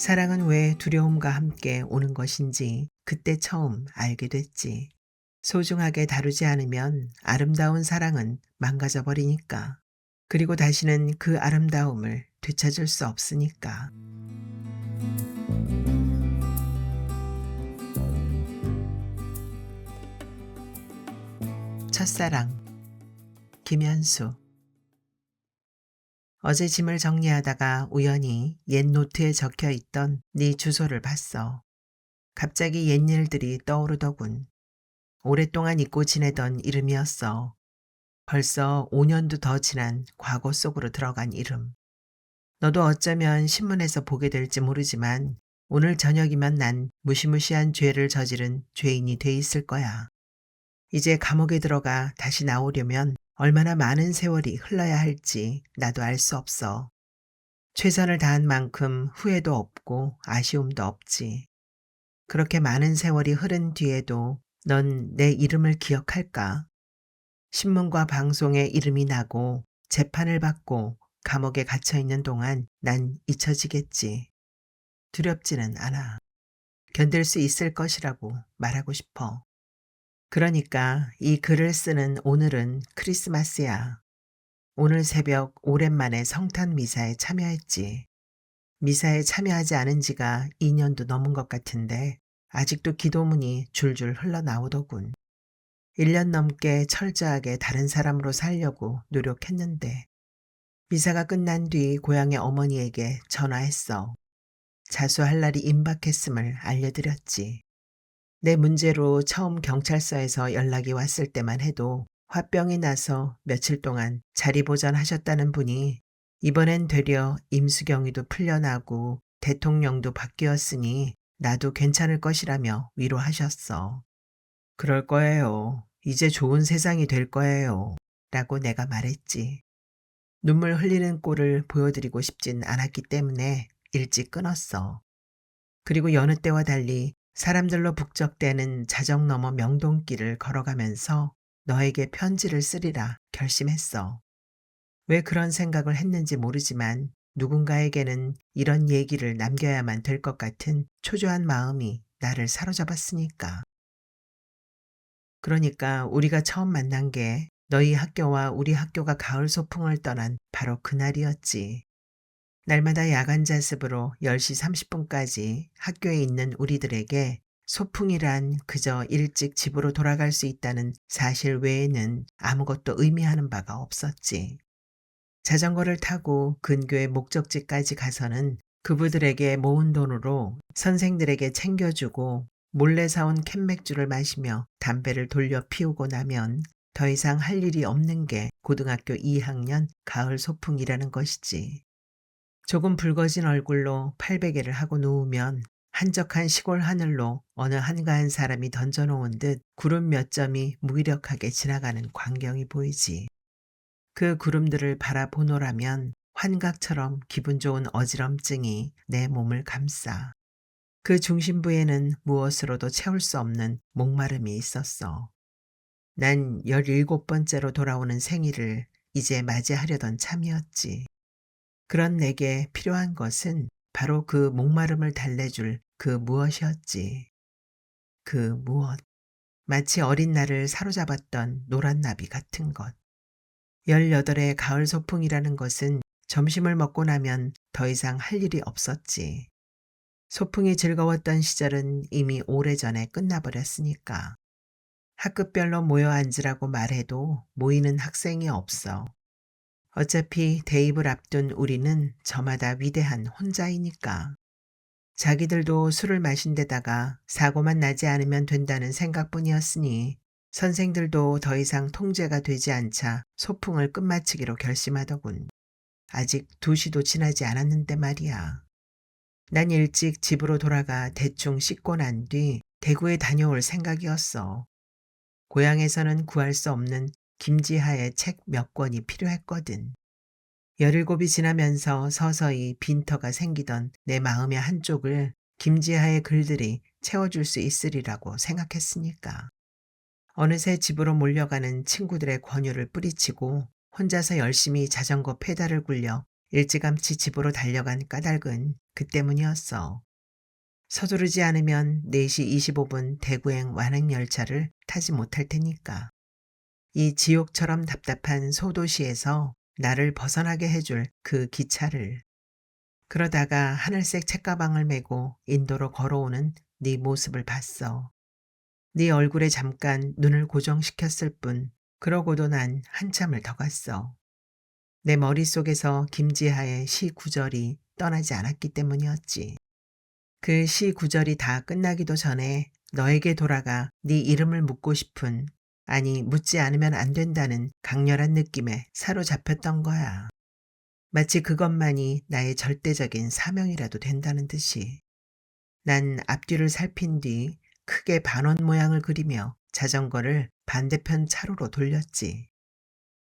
사랑은 왜 두려움과 함께 오는 것인지 그때 처음 알게 됐지. 소중하게 다루지 않으면 아름다운 사랑은 망가져 버리니까. 그리고 다시는 그 아름다움을 되찾을 수 없으니까. 첫사랑, 김현수. 어제 짐을 정리하다가 우연히 옛 노트에 적혀 있던 네 주소를 봤어. 갑자기 옛 일들이 떠오르더군. 오랫동안 잊고 지내던 이름이었어. 벌써 5년도 더 지난 과거 속으로 들어간 이름. 너도 어쩌면 신문에서 보게 될지 모르지만 오늘 저녁이면 난 무시무시한 죄를 저지른 죄인이 돼 있을 거야. 이제 감옥에 들어가 다시 나오려면 얼마나 많은 세월이 흘러야 할지 나도 알 수 없어. 최선을 다한 만큼 후회도 없고 아쉬움도 없지. 그렇게 많은 세월이 흐른 뒤에도 넌 내 이름을 기억할까? 신문과 방송에 이름이 나고 재판을 받고 감옥에 갇혀 있는 동안 난 잊혀지겠지. 두렵지는 않아. 견딜 수 있을 것이라고 말하고 싶어. 그러니까 이 글을 쓰는 오늘은 크리스마스야. 오늘 새벽 오랜만에 성탄 미사에 참여했지. 미사에 참여하지 않은 지가 2년도 넘은 것 같은데 아직도 기도문이 줄줄 흘러나오더군. 1년 넘게 철저하게 다른 사람으로 살려고 노력했는데 미사가 끝난 뒤 고향의 어머니에게 전화했어. 자수할 날이 임박했음을 알려드렸지. 내 문제로 처음 경찰서에서 연락이 왔을 때만 해도 화병이 나서 며칠 동안 자리보전하셨다는 분이 이번엔 되려 임수경이도 풀려나고 대통령도 바뀌었으니 나도 괜찮을 것이라며 위로하셨어. 그럴 거예요. 이제 좋은 세상이 될 거예요. 라고 내가 말했지. 눈물 흘리는 꼴을 보여드리고 싶진 않았기 때문에 일찍 끊었어. 그리고 여느 때와 달리 사람들로 북적대는 자정 너머 명동길을 걸어가면서 너에게 편지를 쓰리라 결심했어. 왜 그런 생각을 했는지 모르지만 누군가에게는 이런 얘기를 남겨야만 될 것 같은 초조한 마음이 나를 사로잡았으니까. 그러니까 우리가 처음 만난 게 너희 학교와 우리 학교가 가을 소풍을 떠난 바로 그날이었지. 날마다 야간 자습으로 10시 30분까지 학교에 있는 우리들에게 소풍이란 그저 일찍 집으로 돌아갈 수 있다는 사실 외에는 아무것도 의미하는 바가 없었지. 자전거를 타고 근교의 목적지까지 가서는 그부들에게 모은 돈으로 선생들에게 챙겨주고 몰래 사온 캔맥주를 마시며 담배를 돌려 피우고 나면 더 이상 할 일이 없는 게 고등학교 2학년 가을 소풍이라는 것이지. 조금 붉어진 얼굴로 팔베개를 하고 누우면 한적한 시골 하늘로 어느 한가한 사람이 던져놓은 듯 구름 몇 점이 무기력하게 지나가는 광경이 보이지. 그 구름들을 바라보노라면 환각처럼 기분 좋은 어지럼증이 내 몸을 감싸. 그 중심부에는 무엇으로도 채울 수 없는 목마름이 있었어. 난 17번째로 돌아오는 생일을 이제 맞이하려던 참이었지. 그런 내게 필요한 것은 바로 그 목마름을 달래줄 그 무엇이었지. 그 무엇. 마치 어린 나를 사로잡았던 노란 나비 같은 것. 18의 가을 소풍이라는 것은 점심을 먹고 나면 더 이상 할 일이 없었지. 소풍이 즐거웠던 시절은 이미 오래전에 끝나버렸으니까. 학급별로 모여 앉으라고 말해도 모이는 학생이 없어. 어차피 대입을 앞둔 우리는 저마다 위대한 혼자이니까. 자기들도 술을 마신 데다가 사고만 나지 않으면 된다는 생각뿐이었으니 선생들도 더 이상 통제가 되지 않자 소풍을 끝마치기로 결심하더군. 아직 2시도 지나지 않았는데 말이야. 난 일찍 집으로 돌아가 대충 씻고 난 뒤 대구에 다녀올 생각이었어. 고향에서는 구할 수 없는 김지하의 책 몇 권이 필요했거든. 17이 지나면서 서서히 빈터가 생기던 내 마음의 한쪽을 김지하의 글들이 채워줄 수 있으리라고 생각했으니까. 어느새 집으로 몰려가는 친구들의 권유를 뿌리치고 혼자서 열심히 자전거 페달을 굴려 일찌감치 집으로 달려간 까닭은 그 때문이었어. 서두르지 않으면 4시 25분 대구행 완행열차를 타지 못할 테니까. 이 지옥처럼 답답한 소도시에서 나를 벗어나게 해줄 그 기차를. 그러다가 하늘색 책가방을 메고 인도로 걸어오는 네 모습을 봤어. 네 얼굴에 잠깐 눈을 고정시켰을 뿐 그러고도 난 한참을 더 갔어. 내 머릿속에서 김지하의 시 구절이 떠나지 않았기 때문이었지. 그 시 구절이 다 끝나기도 전에 너에게 돌아가 네 이름을 묻고 싶은, 아니 묻지 않으면 안 된다는 강렬한 느낌에 사로잡혔던 거야. 마치 그것만이 나의 절대적인 사명이라도 된다는 듯이. 난 앞뒤를 살핀 뒤 크게 반원 모양을 그리며 자전거를 반대편 차로로 돌렸지.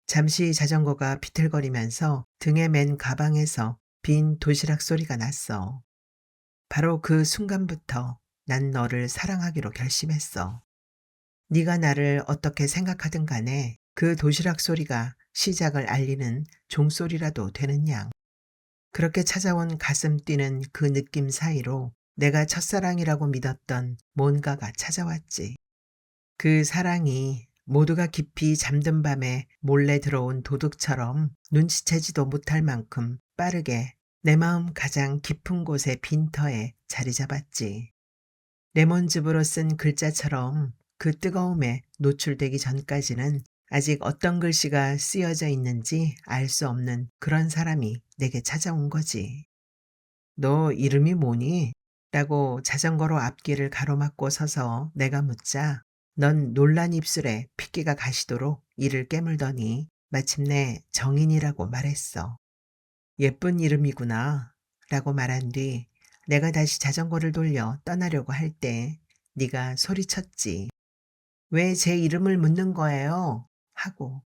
잠시 자전거가 비틀거리면서 등에 맨 가방에서 빈 도시락 소리가 났어. 바로 그 순간부터 난 너를 사랑하기로 결심했어. 네가 나를 어떻게 생각하든 간에 그 도시락 소리가 시작을 알리는 종소리라도 되는 양. 그렇게 찾아온 가슴 뛰는 그 느낌 사이로 내가 첫사랑이라고 믿었던 뭔가가 찾아왔지. 그 사랑이 모두가 깊이 잠든 밤에 몰래 들어온 도둑처럼 눈치채지도 못할 만큼 빠르게 내 마음 가장 깊은 곳의 빈터에 자리 잡았지. 레몬즙으로 쓴 글자처럼 그 뜨거움에 노출되기 전까지는 아직 어떤 글씨가 쓰여져 있는지 알 수 없는 그런 사람이 내게 찾아온 거지. "너 이름이 뭐니?" 라고 자전거로 앞길을 가로막고 서서 내가 묻자 넌 놀란 입술에 핏기가 가시도록 이를 깨물더니 마침내 정인이라고 말했어. "예쁜 이름이구나." 라고 말한 뒤 내가 다시 자전거를 돌려 떠나려고 할 때 네가 소리쳤지. "왜 제 이름을 묻는 거예요?" 하고.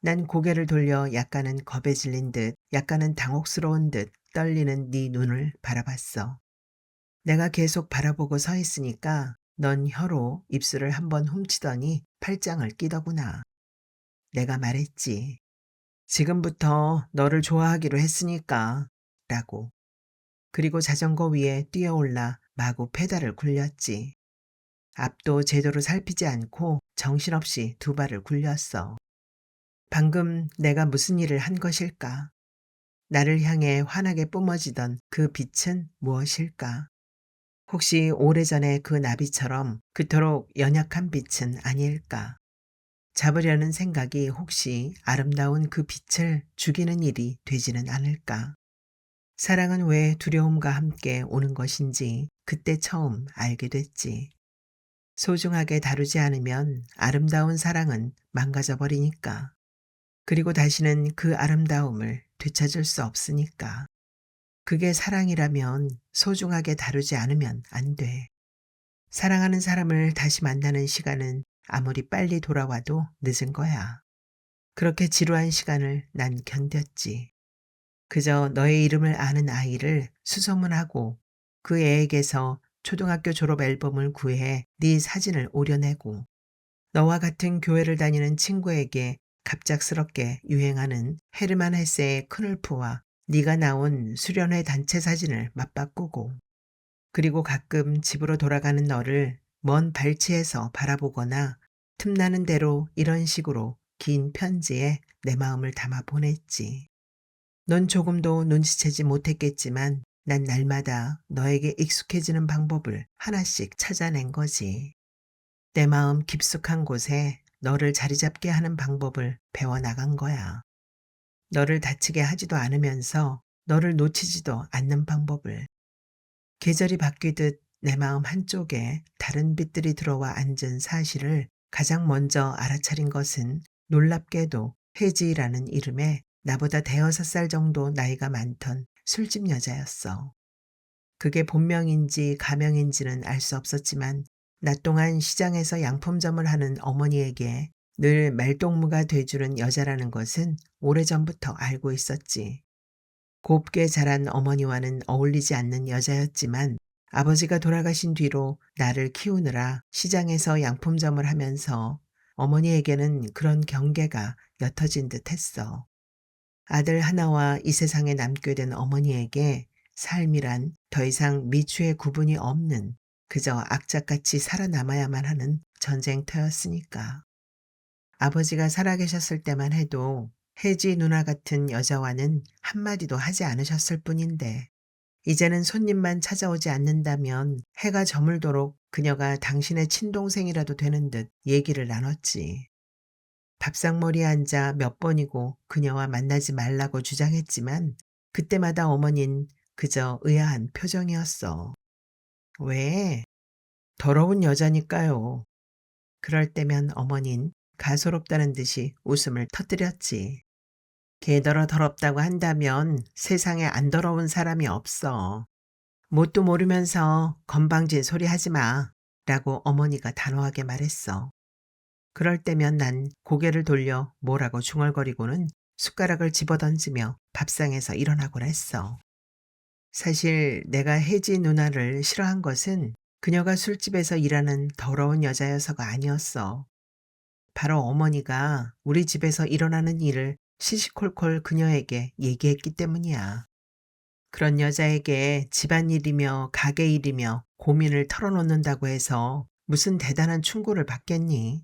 난 고개를 돌려 약간은 겁에 질린 듯 약간은 당혹스러운 듯 떨리는 네 눈을 바라봤어. 내가 계속 바라보고 서 있으니까 넌 혀로 입술을 한번 훔치더니 팔짱을 끼더구나. 내가 말했지. "지금부터 너를 좋아하기로 했으니까." 라고. 그리고 자전거 위에 뛰어올라 마구 페달을 굴렸지. 앞도 제대로 살피지 않고 정신없이 두 발을 굴렸어. 방금 내가 무슨 일을 한 것일까? 나를 향해 환하게 뿜어지던 그 빛은 무엇일까? 혹시 오래전의 그 나비처럼 그토록 연약한 빛은 아닐까? 잡으려는 생각이 혹시 아름다운 그 빛을 죽이는 일이 되지는 않을까? 사랑은 왜 두려움과 함께 오는 것인지 그때 처음 알게 됐지. 소중하게 다루지 않으면 아름다운 사랑은 망가져 버리니까. 그리고 다시는 그 아름다움을 되찾을 수 없으니까. 그게 사랑이라면 소중하게 다루지 않으면 안 돼. 사랑하는 사람을 다시 만나는 시간은 아무리 빨리 돌아와도 늦은 거야. 그렇게 지루한 시간을 난 견뎠지. 그저 너의 이름을 아는 아이를 수소문하고 그 애에게서 초등학교 졸업 앨범을 구해 네 사진을 오려내고 너와 같은 교회를 다니는 친구에게 갑작스럽게 유행하는 헤르만 헤세의 크놀프와 네가 나온 수련회 단체 사진을 맞바꾸고 그리고 가끔 집으로 돌아가는 너를 먼 발치에서 바라보거나 틈나는 대로 이런 식으로 긴 편지에 내 마음을 담아 보냈지. 넌 조금도 눈치채지 못했겠지만 난 날마다 너에게 익숙해지는 방법을 하나씩 찾아낸 거지. 내 마음 깊숙한 곳에 너를 자리 잡게 하는 방법을 배워나간 거야. 너를 다치게 하지도 않으면서 너를 놓치지도 않는 방법을. 계절이 바뀌듯 내 마음 한쪽에 다른 빛들이 들어와 앉은 사실을 가장 먼저 알아차린 것은 놀랍게도 혜지라는 이름의 나보다 대여섯 살 정도 나이가 많던 술집 여자였어. 그게 본명인지 가명인지는 알 수 없었지만 낮 동안 시장에서 양품점을 하는 어머니에게 늘 말동무가 돼주는 여자라는 것은 오래전부터 알고 있었지. 곱게 자란 어머니와는 어울리지 않는 여자였지만 아버지가 돌아가신 뒤로 나를 키우느라 시장에서 양품점을 하면서 어머니에게는 그런 경계가 옅어진 듯 했어. 아들 하나와 이 세상에 남게 된 어머니에게 삶이란 더 이상 미추의 구분이 없는 그저 악착같이 살아남아야만 하는 전쟁터였으니까. 아버지가 살아계셨을 때만 해도 혜지 누나 같은 여자와는 한마디도 하지 않으셨을 뿐인데 이제는 손님만 찾아오지 않는다면 해가 저물도록 그녀가 당신의 친동생이라도 되는 듯 얘기를 나눴지. 밥상머리에 앉아 몇 번이고 그녀와 만나지 말라고 주장했지만 그때마다 어머닌 그저 의아한 표정이었어. 왜? 더러운 여자니까요. 그럴 때면 어머닌 가소롭다는 듯이 웃음을 터뜨렸지. 개더러 더럽다고 한다면 세상에 안 더러운 사람이 없어. 뭣도 모르면서 건방진 소리 하지 마. 라고 어머니가 단호하게 말했어. 그럴 때면 난 고개를 돌려 뭐라고 중얼거리고는 숟가락을 집어던지며 밥상에서 일어나곤 했어. 사실 내가 혜지 누나를 싫어한 것은 그녀가 술집에서 일하는 더러운 여자여서가 아니었어. 바로 어머니가 우리 집에서 일어나는 일을 시시콜콜 그녀에게 얘기했기 때문이야. 그런 여자에게 집안일이며 가게일이며 고민을 털어놓는다고 해서 무슨 대단한 충고를 받겠니?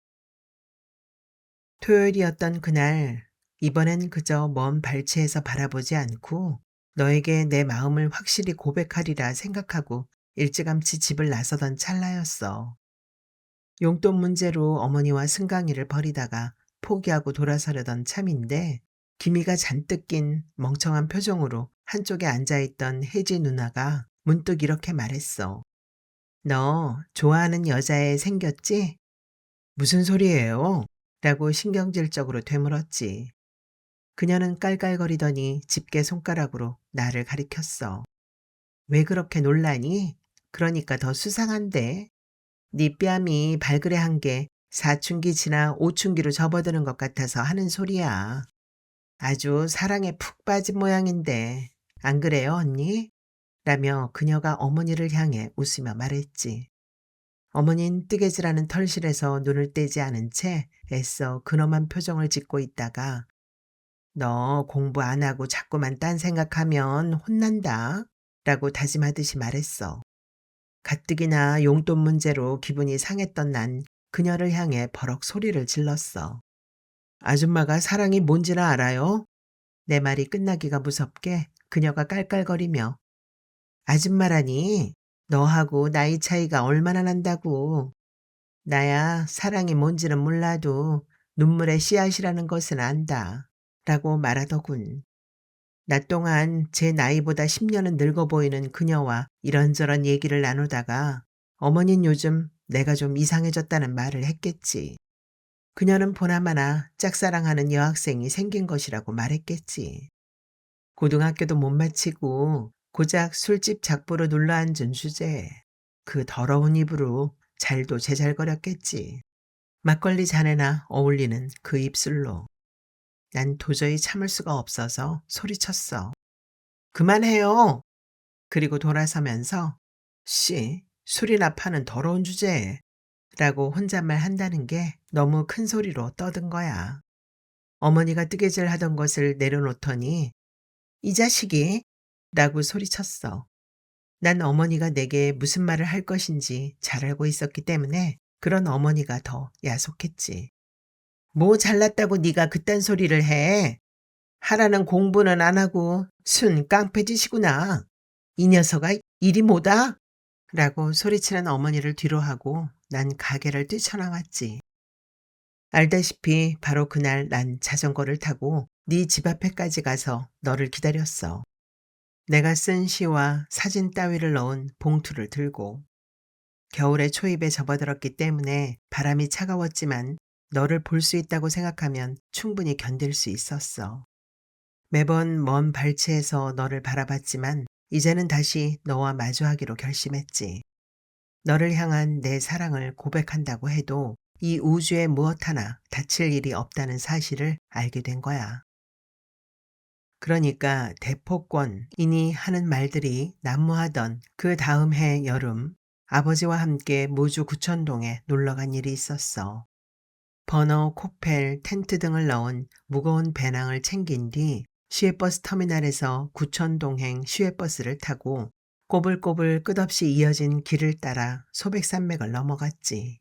토요일이었던 그날, 이번엔 그저 먼 발치에서 바라보지 않고 너에게 내 마음을 확실히 고백하리라 생각하고 일찌감치 집을 나서던 찰나였어. 용돈 문제로 어머니와 승강이를 벌이다가 포기하고 돌아서려던 참인데 기미가 잔뜩 낀 멍청한 표정으로 한쪽에 앉아있던 혜지 누나가 문득 이렇게 말했어. 너 좋아하는 여자애 생겼지? 무슨 소리예요? 라고 신경질적으로 되물었지. 그녀는 깔깔거리더니 집게 손가락으로 나를 가리켰어. 왜 그렇게 놀라니? 그러니까 더 수상한데. 네 뺨이 발그레한 게 사춘기 지나 오춘기로 접어드는 것 같아서 하는 소리야. 아주 사랑에 푹 빠진 모양인데. 안 그래요, 언니? 라며 그녀가 어머니를 향해 웃으며 말했지. 어머닌 뜨개질하는 털실에서 눈을 떼지 않은 채 애써 근엄한 표정을 짓고 있다가 너 공부 안 하고 자꾸만 딴 생각하면 혼난다. 라고 다짐하듯이 말했어. 가뜩이나 용돈 문제로 기분이 상했던 난 그녀를 향해 버럭 소리를 질렀어. 아줌마가 사랑이 뭔지나 알아요? 내 말이 끝나기가 무섭게 그녀가 깔깔거리며 아줌마라니 너하고 나이 차이가 얼마나 난다고. 나야 사랑이 뭔지는 몰라도 눈물의 씨앗이라는 것은 안다. 라고 말하더군. 낮 동안 제 나이보다 10년은 늙어 보이는 그녀와 이런저런 얘기를 나누다가 어머닌 요즘 내가 좀 이상해졌다는 말을 했겠지. 그녀는 보나마나 짝사랑하는 여학생이 생긴 것이라고 말했겠지. 고등학교도 못 마치고 고작 술집 작부로 눌러앉은 주제에 그 더러운 입으로 잘도 제잘거렸겠지. 막걸리 잔에나 어울리는 그 입술로. 난 도저히 참을 수가 없어서 소리쳤어. 그만해요. 그리고 돌아서면서 씨, 술이나 파는 더러운 주제에 라고 혼잣말 한다는 게 너무 큰 소리로 떠든 거야. 어머니가 뜨개질 하던 것을 내려놓더니 이 자식이 라고 소리쳤어. 난 어머니가 내게 무슨 말을 할 것인지 잘 알고 있었기 때문에 그런 어머니가 더 야속했지. 뭐 잘났다고 네가 그딴 소리를 해. 하라는 공부는 안 하고 순 깡패짓이구나. 이 녀석아 일이 뭐다? 라고 소리치는 어머니를 뒤로하고 난 가게를 뛰쳐나왔지. 알다시피 바로 그날 난 자전거를 타고 네 집 앞에까지 가서 너를 기다렸어. 내가 쓴 시와 사진 따위를 넣은 봉투를 들고. 겨울에 초입에 접어들었기 때문에 바람이 차가웠지만 너를 볼 수 있다고 생각하면 충분히 견딜 수 있었어. 매번 먼 발치에서 너를 바라봤지만 이제는 다시 너와 마주하기로 결심했지. 너를 향한 내 사랑을 고백한다고 해도 이 우주에 무엇 하나 다칠 일이 없다는 사실을 알게 된 거야. 그러니까 대폭권이니 하는 말들이 난무하던 그 다음 해 여름 아버지와 함께 무주 구천동에 놀러간 일이 있었어. 버너, 코펠, 텐트 등을 넣은 무거운 배낭을 챙긴 뒤 시외버스 터미널에서 구천동행 시외버스를 타고 꼬불꼬불 끝없이 이어진 길을 따라 소백산맥을 넘어갔지.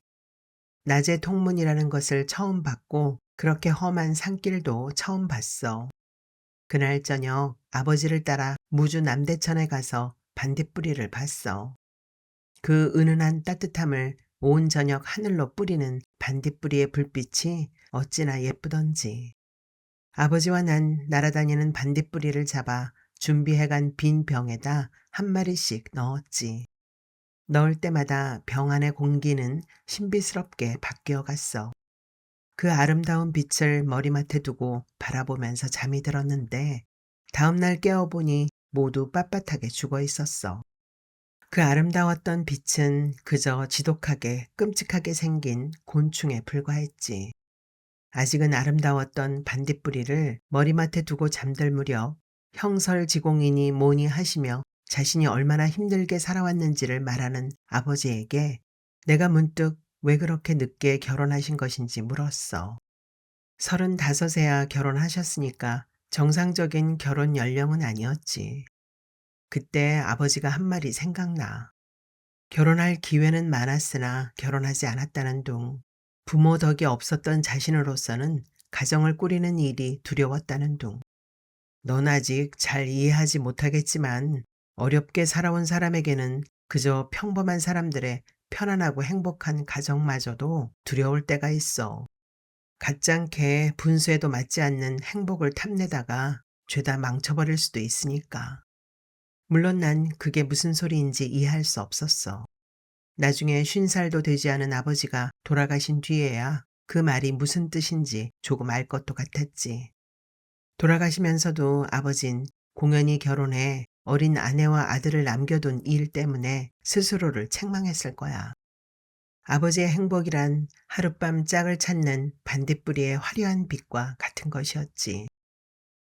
낮에 통문이라는 것을 처음 봤고 그렇게 험한 산길도 처음 봤어. 그날 저녁 아버지를 따라 무주 남대천에 가서 반딧불이를 봤어. 그 은은한 따뜻함을 온 저녁 하늘로 뿌리는 반딧불이의 불빛이 어찌나 예쁘던지. 아버지와 난 날아다니는 반딧불이를 잡아 준비해간 빈 병에다 한 마리씩 넣었지. 넣을 때마다 병 안의 공기는 신비스럽게 바뀌어갔어. 그 아름다운 빛을 머리맡에 두고 바라보면서 잠이 들었는데 다음날 깨어보니 모두 빳빳하게 죽어 있었어. 그 아름다웠던 빛은 그저 지독하게 끔찍하게 생긴 곤충에 불과했지. 아직은 아름다웠던 반딧불이를 머리맡에 두고 잠들 무렵 형설지공이니 뭐니 하시며 자신이 얼마나 힘들게 살아왔는지를 말하는 아버지에게 내가 문득 왜 그렇게 늦게 결혼하신 것인지 물었어. 35에야 결혼하셨으니까 정상적인 결혼 연령은 아니었지. 그때 아버지가 한 말이 생각나. 결혼할 기회는 많았으나 결혼하지 않았다는 둥. 부모 덕이 없었던 자신으로서는 가정을 꾸리는 일이 두려웠다는 둥. 넌 아직 잘 이해하지 못하겠지만 어렵게 살아온 사람에게는 그저 평범한 사람들의 편안하고 행복한 가정마저도 두려울 때가 있어. 가짱게 분수에도 맞지 않는 행복을 탐내다가 죄다 망쳐버릴 수도 있으니까. 물론 난 그게 무슨 소리인지 이해할 수 없었어. 나중에 50살도 되지 않은 아버지가 돌아가신 뒤에야 그 말이 무슨 뜻인지 조금 알 것도 같았지. 돌아가시면서도 아버진 공연히 결혼해 어린 아내와 아들을 남겨둔 일 때문에 스스로를 책망했을 거야. 아버지의 행복이란 하룻밤 짝을 찾는 반딧불이의 화려한 빛과 같은 것이었지.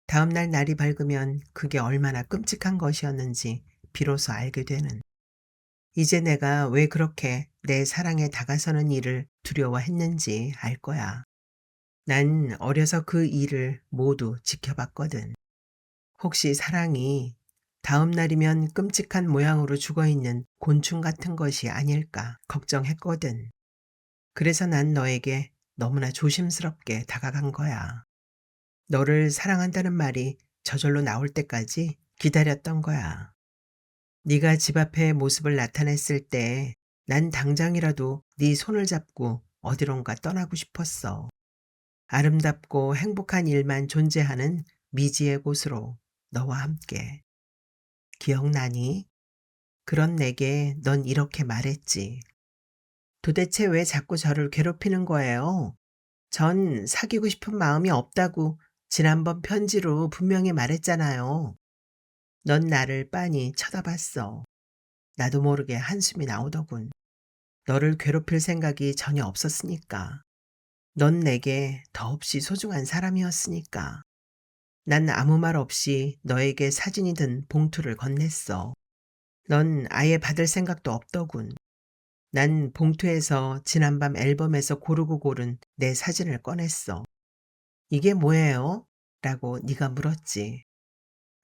다음날 날이 밝으면 그게 얼마나 끔찍한 것이었는지 비로소 알게 되는. 이제 내가 왜 그렇게 내 사랑에 다가서는 일을 두려워했는지 알 거야. 난 어려서 그 일을 모두 지켜봤거든. 혹시 사랑이 다음 날이면 끔찍한 모양으로 죽어있는 곤충 같은 것이 아닐까 걱정했거든. 그래서 난 너에게 너무나 조심스럽게 다가간 거야. 너를 사랑한다는 말이 저절로 나올 때까지 기다렸던 거야. 네가 집 앞에 모습을 나타냈을 때 난 당장이라도 네 손을 잡고 어디론가 떠나고 싶었어. 아름답고 행복한 일만 존재하는 미지의 곳으로 너와 함께. 기억나니? 그런 내게 넌 이렇게 말했지. 도대체 왜 자꾸 저를 괴롭히는 거예요? 전 사귀고 싶은 마음이 없다고 지난번 편지로 분명히 말했잖아요. 넌 나를 빤히 쳐다봤어. 나도 모르게 한숨이 나오더군. 너를 괴롭힐 생각이 전혀 없었으니까. 넌 내게 더없이 소중한 사람이었으니까. 난 아무 말 없이 너에게 사진이 든 봉투를 건넸어. 넌 아예 받을 생각도 없더군. 난 봉투에서 지난밤 앨범에서 고르고 고른 내 사진을 꺼냈어. "이게 뭐예요?" 라고 네가 물었지.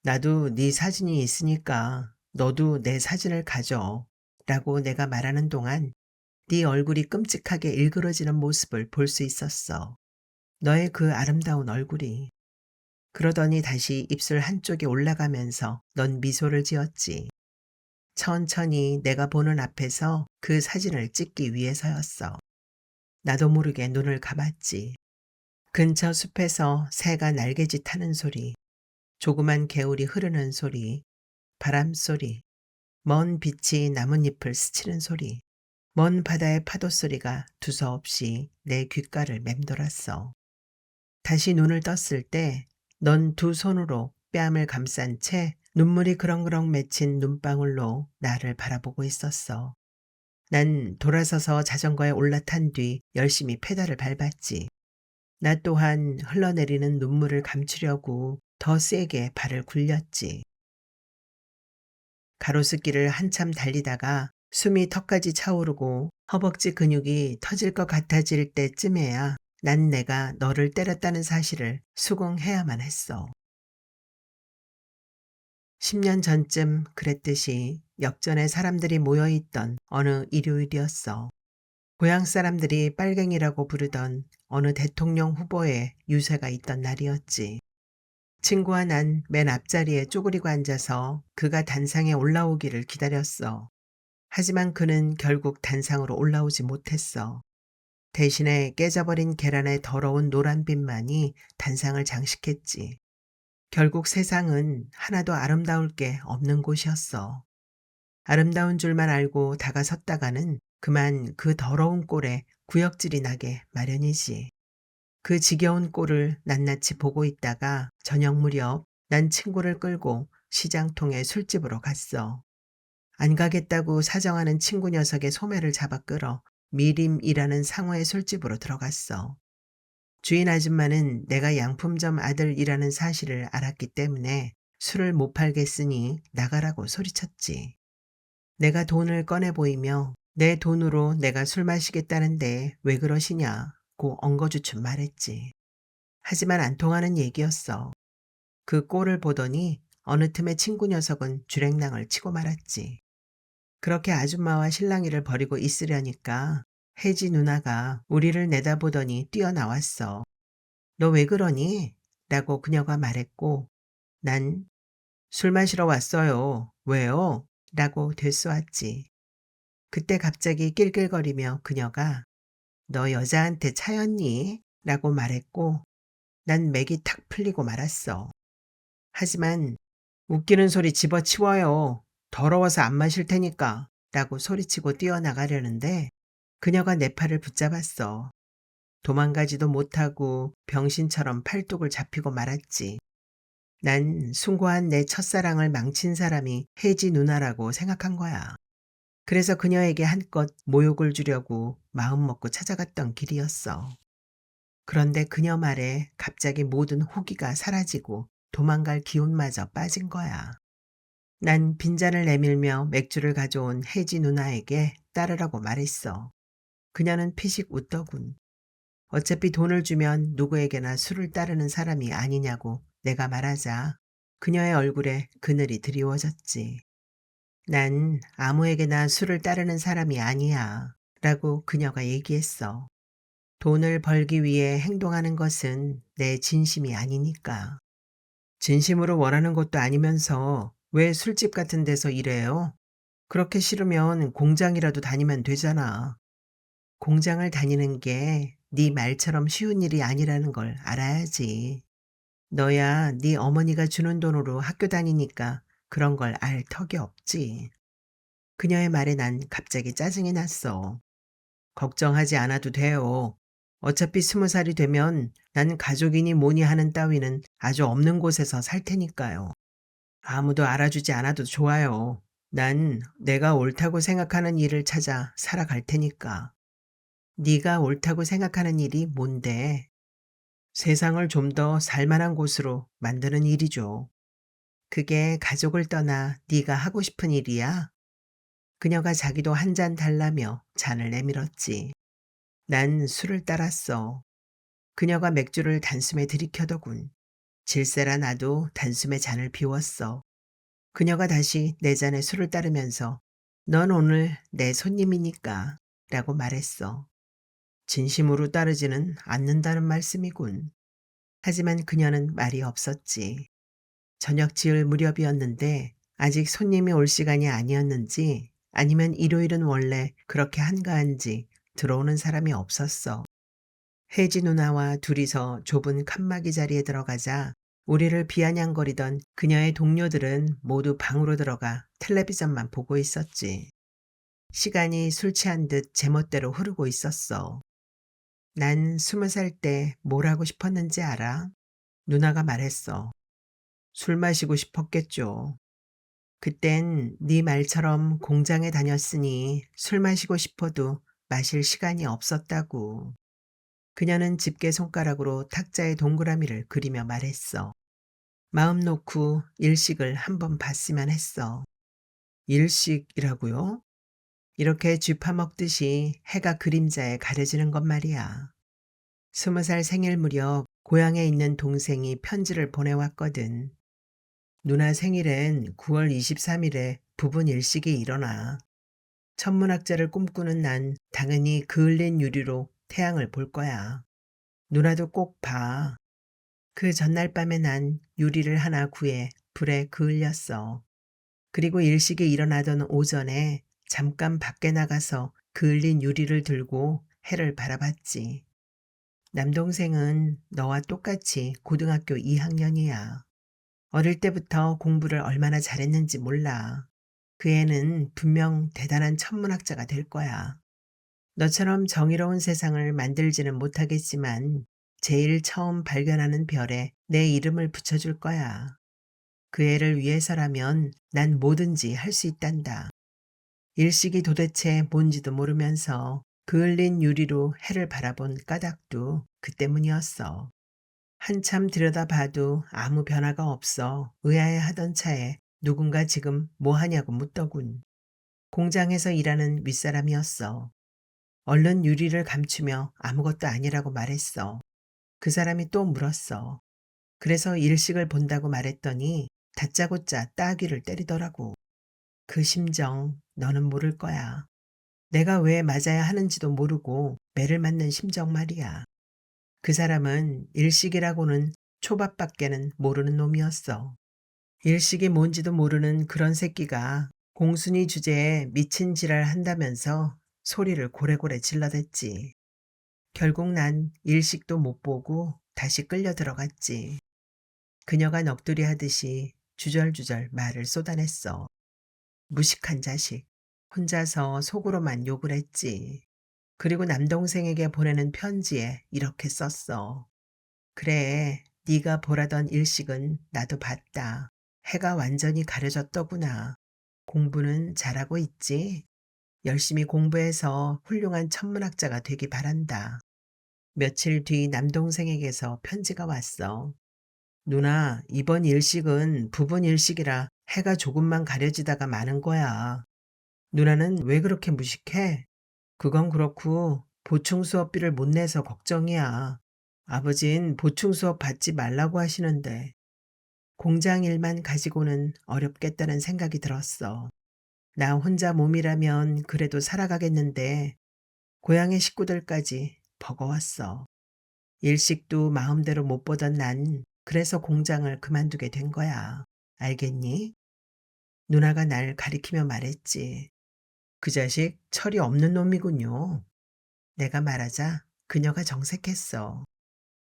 "나도 네 사진이 있으니까 너도 내 사진을 가져." 라고 내가 말하는 동안 네 얼굴이 끔찍하게 일그러지는 모습을 볼 수 있었어. 너의 그 아름다운 얼굴이. 그러더니 다시 입술 한쪽에 올라가면서 넌 미소를 지었지. 천천히 내가 보는 앞에서 그 사진을 찍기 위해서였어. 나도 모르게 눈을 감았지. 근처 숲에서 새가 날개짓 하는 소리, 조그만 개울이 흐르는 소리, 바람 소리, 먼 빛이 나뭇잎을 스치는 소리, 먼 바다의 파도 소리가 두서없이 내 귓가를 맴돌았어. 다시 눈을 떴을 때 넌 두 손으로 뺨을 감싼 채 눈물이 그렁그렁 맺힌 눈방울로 나를 바라보고 있었어. 난 돌아서서 자전거에 올라탄 뒤 열심히 페달을 밟았지. 나 또한 흘러내리는 눈물을 감추려고 더 세게 발을 굴렸지. 가로수길을 한참 달리다가 숨이 턱까지 차오르고 허벅지 근육이 터질 것 같아질 때쯤에야 난 내가 너를 때렸다는 사실을 수긍해야만 했어. 10년 전쯤 그랬듯이 역전에 사람들이 모여있던 어느 일요일이었어. 고향 사람들이 빨갱이라고 부르던 어느 대통령 후보의 유세가 있던 날이었지. 친구와 난 맨 앞자리에 쪼그리고 앉아서 그가 단상에 올라오기를 기다렸어. 하지만 그는 결국 단상으로 올라오지 못했어. 대신에 깨져버린 계란의 더러운 노란빛만이 단상을 장식했지. 결국 세상은 하나도 아름다울 게 없는 곳이었어. 아름다운 줄만 알고 다가섰다가는 그만 그 더러운 꼴에 구역질이 나게 마련이지. 그 지겨운 꼴을 낱낱이 보고 있다가 저녁 무렵 난 친구를 끌고 시장통의 술집으로 갔어. 안 가겠다고 사정하는 친구 녀석의 소매를 잡아 끌어 미림이라는 상호의 술집으로 들어갔어. 주인 아줌마는 내가 양품점 아들이라는 사실을 알았기 때문에 술을 못 팔겠으니 나가라고 소리쳤지. 내가 돈을 꺼내 보이며 내 돈으로 내가 술 마시겠다는데 왜 그러시냐고 엉거주춤 말했지. 하지만 안 통하는 얘기였어. 그 꼴을 보더니 어느 틈에 친구 녀석은 주랭랑을 치고 말았지. 그렇게 아줌마와 실랑이를 벌이고 있으려니까 혜지 누나가 우리를 내다보더니 뛰어나왔어. 너 왜 그러니? 라고 그녀가 말했고 난 술 마시러 왔어요. 왜요? 라고 되쏘았지. 그때 갑자기 낄낄거리며 그녀가 너 여자한테 차였니? 라고 말했고 난 맥이 탁 풀리고 말았어. 하지만 웃기는 소리 집어치워요. 더러워서 안 마실 테니까 라고 소리치고 뛰어나가려는데 그녀가 내 팔을 붙잡았어. 도망가지도 못하고 병신처럼 팔뚝을 잡히고 말았지. 난 숭고한 내 첫사랑을 망친 사람이 혜지 누나라고 생각한 거야. 그래서 그녀에게 한껏 모욕을 주려고 마음먹고 찾아갔던 길이었어. 그런데 그녀 말에 갑자기 모든 호기가 사라지고 도망갈 기운마저 빠진 거야. 난 빈잔을 내밀며 맥주를 가져온 혜지 누나에게 따르라고 말했어. 그녀는 피식 웃더군. 어차피 돈을 주면 누구에게나 술을 따르는 사람이 아니냐고 내가 말하자 그녀의 얼굴에 그늘이 드리워졌지. 난 아무에게나 술을 따르는 사람이 아니야 라고 그녀가 얘기했어. 돈을 벌기 위해 행동하는 것은 내 진심이 아니니까. 진심으로 원하는 것도 아니면서 왜 술집 같은 데서 일해요? 그렇게 싫으면 공장이라도 다니면 되잖아. 공장을 다니는 게 네 말처럼 쉬운 일이 아니라는 걸 알아야지. 너야 네 어머니가 주는 돈으로 학교 다니니까 그런 걸 알 턱이 없지. 그녀의 말에 난 갑자기 짜증이 났어. 걱정하지 않아도 돼요. 어차피 20살이 되면 난 가족이니 뭐니 하는 따위는 아주 없는 곳에서 살 테니까요. 아무도 알아주지 않아도 좋아요. 난 내가 옳다고 생각하는 일을 찾아 살아갈 테니까. 네가 옳다고 생각하는 일이 뭔데? 세상을 좀 더 살만한 곳으로 만드는 일이죠. 그게 가족을 떠나 네가 하고 싶은 일이야? 그녀가 자기도 한 잔 달라며 잔을 내밀었지. 난 술을 따랐어. 그녀가 맥주를 단숨에 들이켜더군. 질세라 나도 단숨에 잔을 비웠어. 그녀가 다시 내 잔에 술을 따르면서 넌 오늘 내 손님이니까 라고 말했어. 진심으로 따르지는 않는다는 말씀이군. 하지만 그녀는 말이 없었지. 저녁 지을 무렵이었는데 아직 손님이 올 시간이 아니었는지 아니면 일요일은 원래 그렇게 한가한지 들어오는 사람이 없었어. 혜지 누나와 둘이서 좁은 칸막이 자리에 들어가자 우리를 비아냥거리던 그녀의 동료들은 모두 방으로 들어가 텔레비전만 보고 있었지. 시간이 술 취한 듯 제멋대로 흐르고 있었어. 난 20살 때 뭘 하고 싶었는지 알아? 누나가 말했어. 술 마시고 싶었겠죠. 그땐 네 말처럼 공장에 다녔으니 술 마시고 싶어도 마실 시간이 없었다고. 그녀는 집게 손가락으로 탁자의 동그라미를 그리며 말했어. 마음 놓고 일식을 한번 봤으면 했어. 일식이라고요? 이렇게 쥐 파먹듯이 해가 그림자에 가려지는 것 말이야. 20살 생일 무렵 고향에 있는 동생이 편지를 보내왔거든. 누나 생일엔 9월 23일에 부분 일식이 일어나. 천문학자를 꿈꾸는 난 당연히 그을린 유리로 태양을 볼 거야. 누나도 꼭 봐. 그 전날 밤에 난 유리를 하나 구해 불에 그을렸어. 그리고 일식이 일어나던 오전에 잠깐 밖에 나가서 그을린 유리를 들고 해를 바라봤지. 남동생은 너와 똑같이 고등학교 2학년이야. 어릴 때부터 공부를 얼마나 잘했는지 몰라. 그 애는 분명 대단한 천문학자가 될 거야. 너처럼 정의로운 세상을 만들지는 못하겠지만 제일 처음 발견하는 별에 내 이름을 붙여줄 거야. 그 애를 위해서라면 난 뭐든지 할 수 있단다. 일식이 도대체 뭔지도 모르면서 그을린 유리로 해를 바라본 까닭도 그 때문이었어. 한참 들여다봐도 아무 변화가 없어 의아해하던 차에 누군가 지금 뭐 하냐고 묻더군. 공장에서 일하는 윗사람이었어. 얼른 유리를 감추며 아무것도 아니라고 말했어. 그 사람이 또 물었어. 그래서 일식을 본다고 말했더니 다짜고짜 따귀를 때리더라고. 그 심정 너는 모를 거야. 내가 왜 맞아야 하는지도 모르고 매를 맞는 심정 말이야. 그 사람은 일식이라고는 초밥밖에는 모르는 놈이었어. 일식이 뭔지도 모르는 그런 새끼가 공순이 주제에 미친 지랄 한다면서 소리를 고래고래 질러댔지. 결국 난 일식도 못 보고 다시 끌려 들어갔지. 그녀가 넋두리 하듯이 주절주절 말을 쏟아냈어. 무식한 자식. 혼자서 속으로만 욕을 했지. 그리고 남동생에게 보내는 편지에 이렇게 썼어. 그래, 네가 보라던 일식은 나도 봤다. 해가 완전히 가려졌더구나. 공부는 잘하고 있지? 열심히 공부해서 훌륭한 천문학자가 되기 바란다. 며칠 뒤 남동생에게서 편지가 왔어. 누나, 이번 일식은 부분 일식이라 해가 조금만 가려지다가 마는 거야. 누나는 왜 그렇게 무식해? 그건 그렇고 보충 수업비를 못 내서 걱정이야. 아버진 보충 수업 받지 말라고 하시는데 공장 일만 가지고는 어렵겠다는 생각이 들었어. 나 혼자 몸이라면 그래도 살아가겠는데 고향의 식구들까지 버거웠어. 일식도 마음대로 못 보던 난 그래서 공장을 그만두게 된 거야. 알겠니? 누나가 날 가리키며 말했지. 그 자식 철이 없는 놈이군요. 내가 말하자 그녀가 정색했어.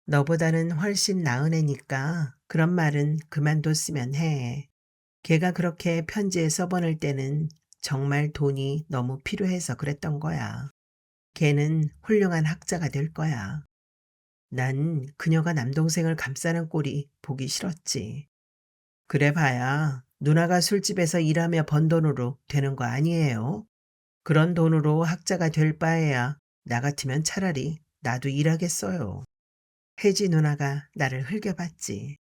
너보다는 훨씬 나은 애니까 그런 말은 그만뒀으면 해. 걔가 그렇게 편지에 써보낼 때는 정말 돈이 너무 필요해서 그랬던 거야. 걔는 훌륭한 학자가 될 거야. 난 그녀가 남동생을 감싸는 꼴이 보기 싫었지. 그래 봐야 누나가 술집에서 일하며 번 돈으로 되는 거 아니에요? 그런 돈으로 학자가 될 바에야 나 같으면 차라리 나도 일하겠어요. 혜지 누나가 나를 흘겨봤지.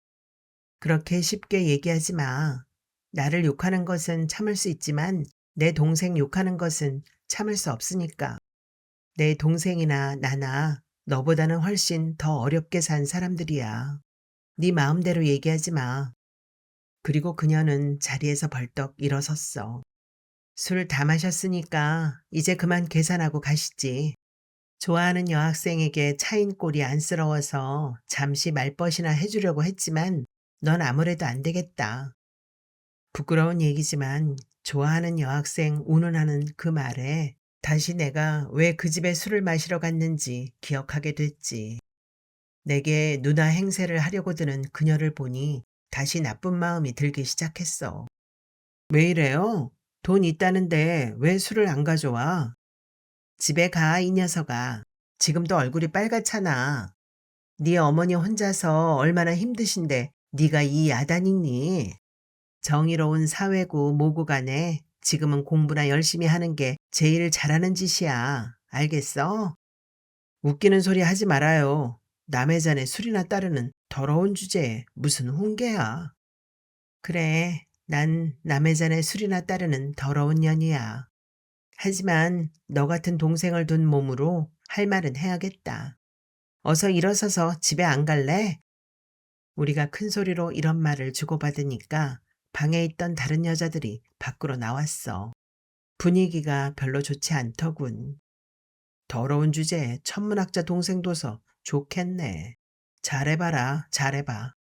그렇게 쉽게 얘기하지 마. 나를 욕하는 것은 참을 수 있지만 내 동생 욕하는 것은 참을 수 없으니까. 내 동생이나 나나 너보다는 훨씬 더 어렵게 산 사람들이야. 네 마음대로 얘기하지 마. 그리고 그녀는 자리에서 벌떡 일어섰어. 술 다 마셨으니까 이제 그만 계산하고 가시지. 좋아하는 여학생에게 차인 꼴이 안쓰러워서 잠시 말벗이나 해주려고 했지만 넌 아무래도 안 되겠다. 부끄러운 얘기지만 좋아하는 여학생 운운하는 그 말에 다시 내가 왜 그 집에 술을 마시러 갔는지 기억하게 됐지. 내게 누나 행세를 하려고 드는 그녀를 보니 다시 나쁜 마음이 들기 시작했어. 왜 이래요? 돈 있다는데 왜 술을 안 가져와? 집에 가, 이 녀석아. 지금도 얼굴이 빨갛잖아. 네 어머니 혼자서 얼마나 힘드신데 네가 이 야단이니? 정의로운 사회고 뭐고 간에 지금은 공부나 열심히 하는 게 제일 잘하는 짓이야. 알겠어? 웃기는 소리 하지 말아요. 남의 잔에 술이나 따르는 더러운 주제에 무슨 훈계야. 그래, 난 남의 잔에 술이나 따르는 더러운 년이야. 하지만 너 같은 동생을 둔 몸으로 할 말은 해야겠다. 어서 일어서서 집에 안 갈래? 우리가 큰 소리로 이런 말을 주고받으니까 방에 있던 다른 여자들이 밖으로 나왔어. 분위기가 별로 좋지 않더군. 더러운 주제에 천문학자 동생 둬서 좋겠네. 잘해봐라, 잘해봐.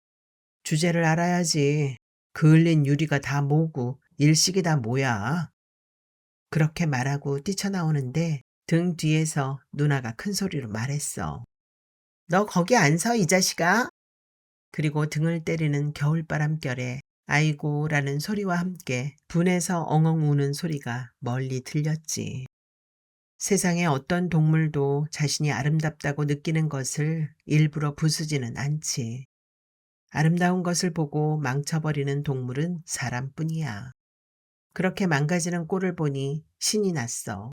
주제를 알아야지. 그을린 유리가 다 뭐고 일식이 다 뭐야. 그렇게 말하고 뛰쳐나오는데 등 뒤에서 누나가 큰 소리로 말했어. 너 거기 안 서, 이 자식아? 그리고 등을 때리는 겨울바람결에 아이고라는 소리와 함께 분해서 엉엉 우는 소리가 멀리 들렸지. 세상에 어떤 동물도 자신이 아름답다고 느끼는 것을 일부러 부수지는 않지. 아름다운 것을 보고 망쳐버리는 동물은 사람뿐이야. 그렇게 망가지는 꼴을 보니 신이 났어.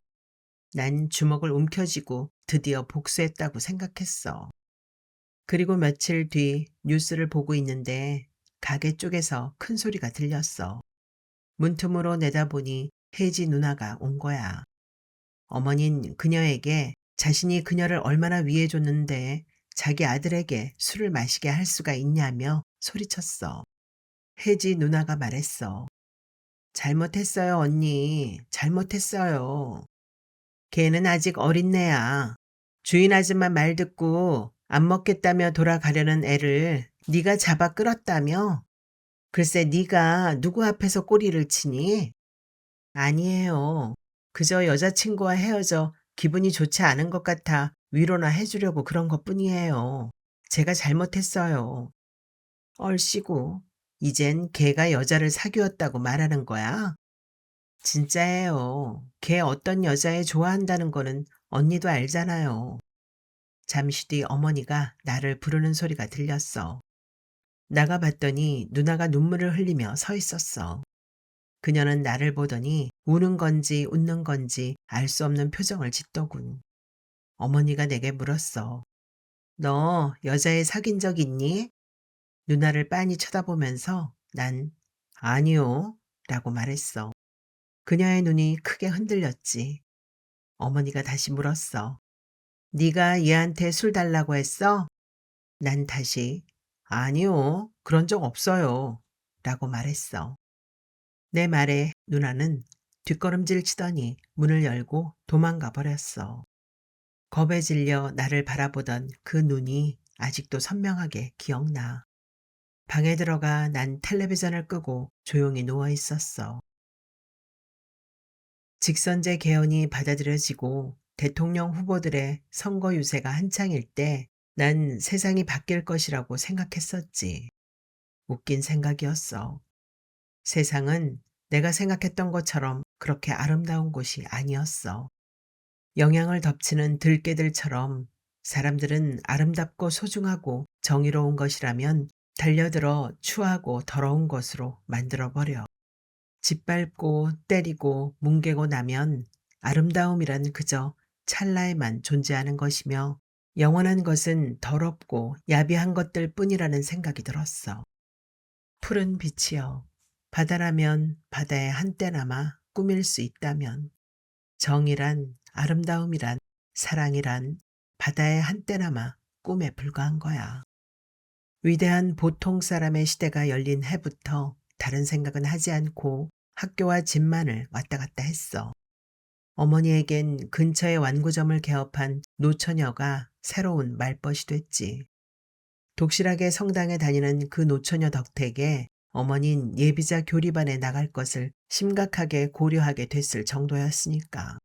난 주먹을 움켜쥐고 드디어 복수했다고 생각했어. 그리고 며칠 뒤 뉴스를 보고 있는데 가게 쪽에서 큰 소리가 들렸어. 문틈으로 내다보니 혜지 누나가 온 거야. 어머닌 그녀에게 자신이 그녀를 얼마나 위해줬는데 자기 아들에게 술을 마시게 할 수가 있냐며 소리쳤어. 혜지 누나가 말했어. 잘못했어요, 언니. 잘못했어요. 걔는 아직 어린애야. 주인 아줌마 말 듣고 안 먹겠다며 돌아가려는 애를 네가 잡아 끌었다며? 글쎄 네가 누구 앞에서 꼬리를 치니? 아니에요. 그저 여자친구와 헤어져 기분이 좋지 않은 것 같아 위로나 해주려고 그런 것뿐이에요. 제가 잘못했어요. 얼씨구, 이젠 걔가 여자를 사귀었다고 말하는 거야? 진짜예요. 걔 어떤 여자애 좋아한다는 거는 언니도 알잖아요. 잠시 뒤 어머니가 나를 부르는 소리가 들렸어. 나가 봤더니 누나가 눈물을 흘리며 서 있었어. 그녀는 나를 보더니 우는 건지 웃는 건지 알 수 없는 표정을 짓더군. 어머니가 내게 물었어. 너 여자애 사귄 적 있니? 누나를 빤히 쳐다보면서 난 아니요 라고 말했어. 그녀의 눈이 크게 흔들렸지. 어머니가 다시 물었어. 네가 얘한테 술 달라고 했어? 난 다시 아니요, 그런 적 없어요 라고 말했어. 내 말에 누나는 뒷걸음질 치더니 문을 열고 도망가 버렸어. 겁에 질려 나를 바라보던 그 눈이 아직도 선명하게 기억나. 방에 들어가 난 텔레비전을 끄고 조용히 누워 있었어. 직선제 개헌이 받아들여지고 대통령 후보들의 선거 유세가 한창일 때 난 세상이 바뀔 것이라고 생각했었지. 웃긴 생각이었어. 세상은 내가 생각했던 것처럼 그렇게 아름다운 곳이 아니었어. 영양을 덮치는 들깨들처럼 사람들은 아름답고 소중하고 정의로운 것이라면 달려들어 추하고 더러운 것으로 만들어버려. 짓밟고 때리고 뭉개고 나면 아름다움이란 그저 찰나에만 존재하는 것이며 영원한 것은 더럽고 야비한 것들 뿐이라는 생각이 들었어. 푸른 빛이여, 바다라면 바다의 한때나마 꾸밀 수 있다면, 정이란, 아름다움이란, 사랑이란 바다의 한때나마 꿈에 불과한 거야. 위대한 보통 사람의 시대가 열린 해부터 다른 생각은 하지 않고 학교와 집만을 왔다 갔다 했어. 어머니에겐 근처의 완구점을 개업한 노처녀가 새로운 말벗이 됐지. 독실하게 성당에 다니는 그 노처녀 덕택에 어머닌 예비자 교리반에 나갈 것을 심각하게 고려하게 됐을 정도였으니까.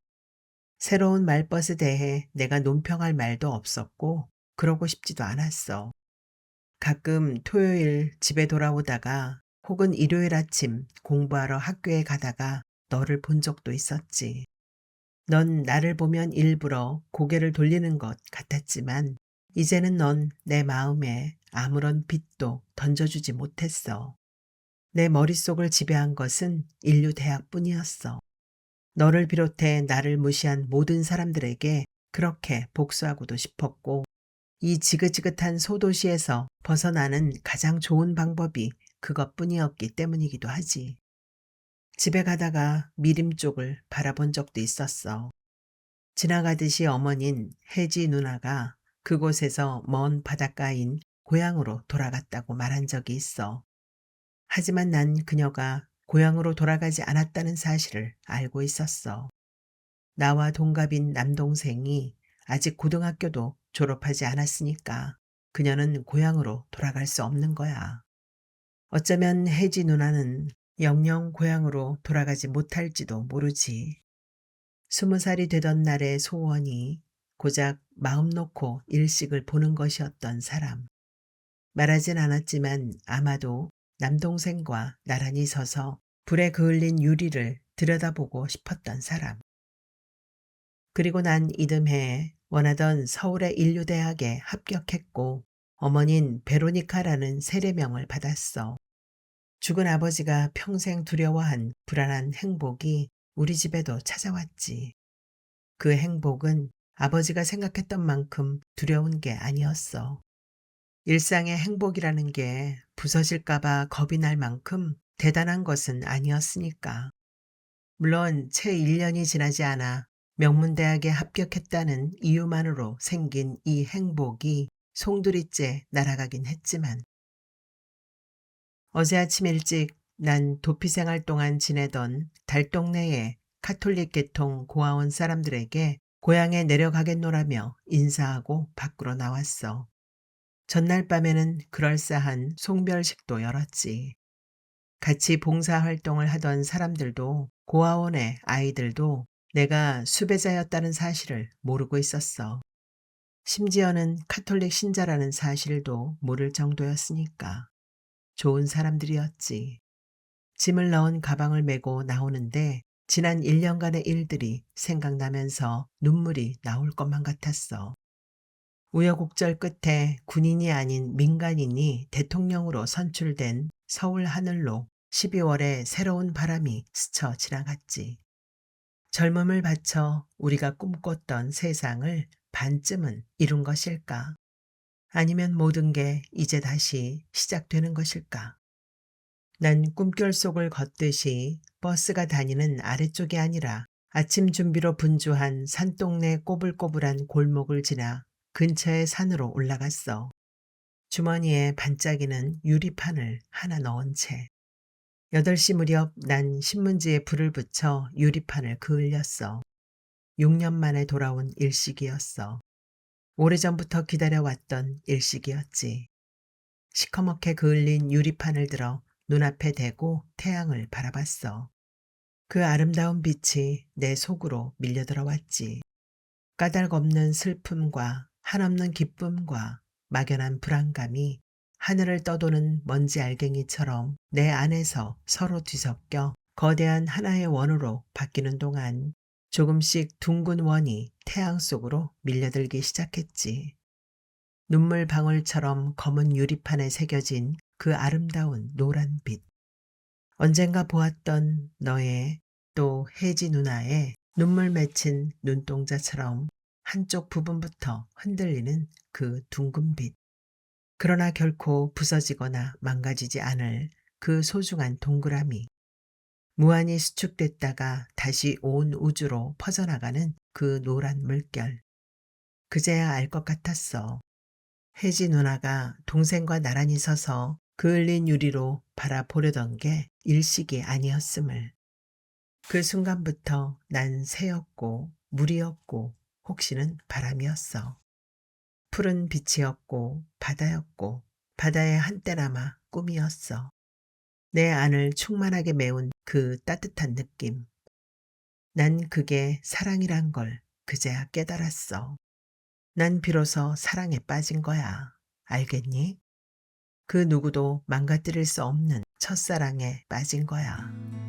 새로운 말벗에 대해 내가 논평할 말도 없었고 그러고 싶지도 않았어. 가끔 토요일 집에 돌아오다가 혹은 일요일 아침 공부하러 학교에 가다가 너를 본 적도 있었지. 넌 나를 보면 일부러 고개를 돌리는 것 같았지만 이제는 넌 내 마음에 아무런 빛도 던져주지 못했어. 내 머릿속을 지배한 것은 인류 대학뿐이었어. 너를 비롯해 나를 무시한 모든 사람들에게 그렇게 복수하고도 싶었고 이 지긋지긋한 소도시에서 벗어나는 가장 좋은 방법이 그것뿐이었기 때문이기도 하지. 집에 가다가 미림 쪽을 바라본 적도 있었어. 지나가듯이 어머닌 혜지 누나가 그곳에서 먼 바닷가인 고향으로 돌아갔다고 말한 적이 있어. 하지만 난 그녀가 고향으로 돌아가지 않았다는 사실을 알고 있었어. 나와 동갑인 남동생이 아직 고등학교도 졸업하지 않았으니까 그녀는 고향으로 돌아갈 수 없는 거야. 어쩌면 혜지 누나는 영영 고향으로 돌아가지 못할지도 모르지. 20살이 되던 날의 소원이 고작 마음 놓고 일식을 보는 것이었던 사람. 말하진 않았지만 아마도 남동생과 나란히 서서 불에 그을린 유리를 들여다보고 싶었던 사람. 그리고 난 이듬해 원하던 서울의 인류대학에 합격했고 어머닌 베로니카라는 세례명을 받았어. 죽은 아버지가 평생 두려워한 불안한 행복이 우리 집에도 찾아왔지. 그 행복은 아버지가 생각했던 만큼 두려운 게 아니었어. 일상의 행복이라는 게 부서질까봐 겁이 날 만큼 대단한 것은 아니었으니까. 물론 채 1년이 지나지 않아 명문대학에 합격했다는 이유만으로 생긴 이 행복이 송두리째 날아가긴 했지만 어제 아침 일찍 난 도피 생활 동안 지내던 달동네의 카톨릭 계통 고아원 사람들에게 고향에 내려가겠노라며 인사하고 밖으로 나왔어. 전날 밤에는 그럴싸한 송별식도 열었지. 같이 봉사활동을 하던 사람들도 고아원의 아이들도 내가 수배자였다는 사실을 모르고 있었어. 심지어는 카톨릭 신자라는 사실도 모를 정도였으니까. 좋은 사람들이었지. 짐을 넣은 가방을 메고 나오는데 지난 1년간의 일들이 생각나면서 눈물이 나올 것만 같았어. 우여곡절 끝에 군인이 아닌 민간인이 대통령으로 선출된 서울 하늘로 12월에 새로운 바람이 스쳐 지나갔지. 젊음을 바쳐 우리가 꿈꿨던 세상을 반쯤은 이룬 것일까? 아니면 모든 게 이제 다시 시작되는 것일까? 난 꿈결 속을 걷듯이 버스가 다니는 아래쪽이 아니라 아침 준비로 분주한 산동네 꼬불꼬불한 골목을 지나 근처의 산으로 올라갔어. 주머니에 반짝이는 유리판을 하나 넣은 채. 8시 무렵 난 신문지에 불을 붙여 유리판을 그을렸어. 6년 만에 돌아온 일식이었어. 오래전부터 기다려왔던 일식이었지. 시커멓게 그을린 유리판을 들어 눈앞에 대고 태양을 바라봤어. 그 아름다운 빛이 내 속으로 밀려들어왔지. 까닭없는 슬픔과 한없는 기쁨과 막연한 불안감이 하늘을 떠도는 먼지 알갱이처럼 내 안에서 서로 뒤섞여 거대한 하나의 원으로 바뀌는 동안 조금씩 둥근 원이 태양 속으로 밀려들기 시작했지. 눈물 방울처럼 검은 유리판에 새겨진 그 아름다운 노란 빛. 언젠가 보았던 너의 또 혜지 누나의 눈물 맺힌 눈동자처럼 한쪽 부분부터 흔들리는 그 둥근 빛. 그러나 결코 부서지거나 망가지지 않을 그 소중한 동그라미. 무한히 수축됐다가 다시 온 우주로 퍼져나가는 그 노란 물결. 그제야 알 것 같았어. 혜지 누나가 동생과 나란히 서서 그을린 유리로 바라보려던 게 일식이 아니었음을. 그 순간부터 난 새였고 물이었고 혹시는 바람이었어. 푸른 빛이었고 바다였고 바다의 한때나마 꿈이었어. 내 안을 충만하게 메운 그 따뜻한 느낌. 난 그게 사랑이란 걸 그제야 깨달았어. 난 비로소 사랑에 빠진 거야. 알겠니? 그 누구도 망가뜨릴 수 없는 첫사랑에 빠진 거야.